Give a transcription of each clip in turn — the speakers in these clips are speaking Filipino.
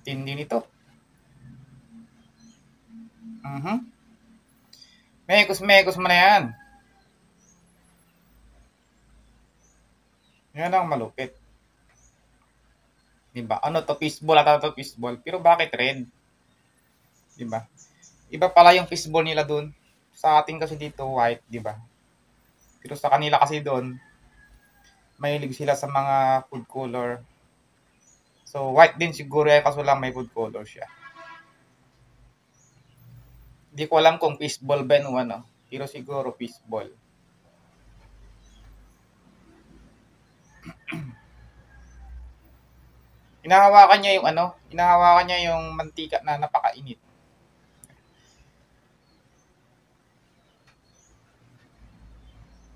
Tindi nito. Mekos-mekos mo na yan. Yan ang malupit. Diba? Ano to, fishball ata to, fishball. Pero bakit red? Diba? Iba pala yung fishball nila dun. Sa atin kasi dito, white, diba? Pero sa kanila kasi dun, mahilig sila sa mga food color. So, white din siguro eh, kaso lang may food color siya. Hindi ko alam kung fishball ba o ano. Pero siguro fishball. Hinahawakan niya yung ano, hinahawakan niya yung mantika na napakainit.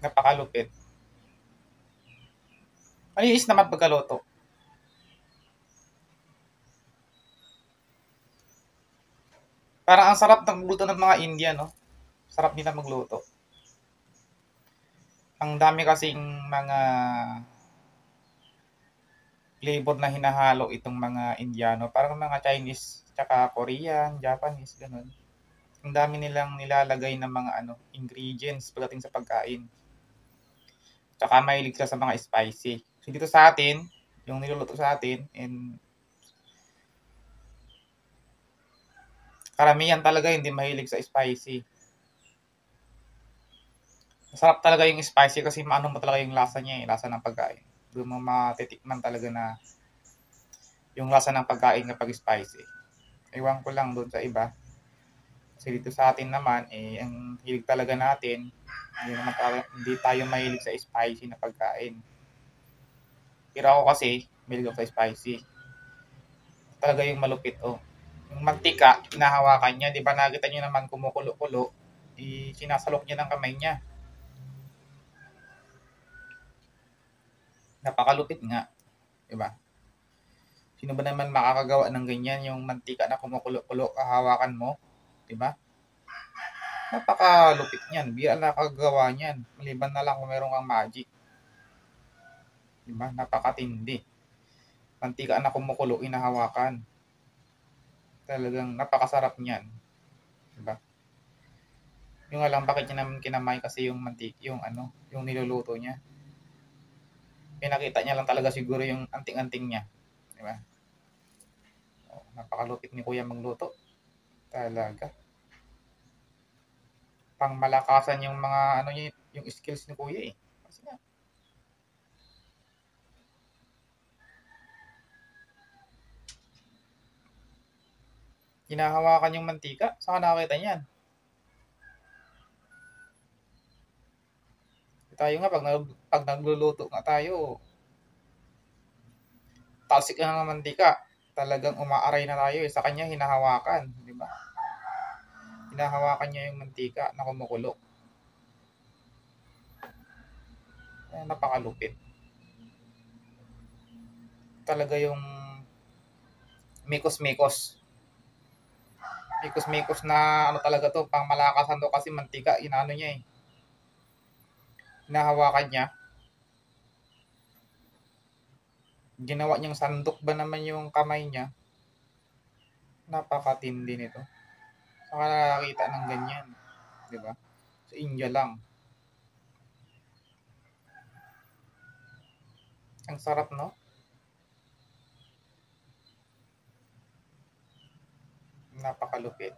Napakalupit. Malinis naman pagkaluto. Parang ang sarap ng luto ng mga Indian, no? Sarap nila magluto. Ang dami kasing mga flavor na hinahalo itong mga Indiano. Parang mga Chinese, tsaka Korean, Japanese, ganun. Ang dami nilang nilalagay ng mga ano, ingredients pagdating sa pagkain. Tsaka mahilig sila sa mga spicy. So dito sa atin, yung niluluto sa atin, and karamihan talaga hindi mahilig sa spicy. Masarap talaga yung spicy kasi maano mo talaga yung lasa niya, lasa ng pagkain. Doon mo matitikman talaga na yung lasa ng pagkain kapag spicy. Ewan ko lang doon sa iba. Kasi dito sa atin naman, ang hilig talaga natin, hindi tayo mahilig sa spicy na pagkain. Pero ako kasi, mahilig ako sa spicy. Talaga yung malupit, oh. Yung mantika, hinahawakan niya. Di ba nakita niyo naman kumukulo-kulo, sinasalok niya ng kamay niya. Napakalupit nga. Di ba? Sino ba naman makakagawa ng ganyan, yung mantika na kumukulo-kulo, kahawakan mo? Di ba? Napakalupit niyan. Bira nakakagawa niyan. Maliban na lang kung meron kang magic. Di ba? Napakatindi. Mantika na kumukulo, inahawakan. Talagang napakasarap niyan. Di ba? Yung nga lang bakit niya naman kinamay kasi yung mantik, yung ano, yung niluluto niya. Pinakita niya lang talaga siguro yung anting-anting niya. Di ba? Oh, napakalupit ni Kuya magluto. Talaga. Pang malakasan yung mga ano niya, yung skills ni Kuya eh. Kasi nga, hinahawakan yung mantika. Saan ka nakakita niyan? Tayo nga, pag nagluluto nga tayo, talsik lang ng mantika. Talagang umaaray na tayo eh. Sa kanya, hinahawakan. Di ba? Hinahawakan niya yung mantika na kumukulo. Napakalupit. Talaga yung mikos-mikos. Mikos-mikos na ano talaga to, pang malakasan to kasi mantika, inaano niya eh. Hinahawakan niya. Ginawa niyang sandok ba naman yung kamay niya. Napakatindi nito. Saka nakakita ng ganyan. Di ba? Sa India lang. Ang sarap, no? Napakalupit.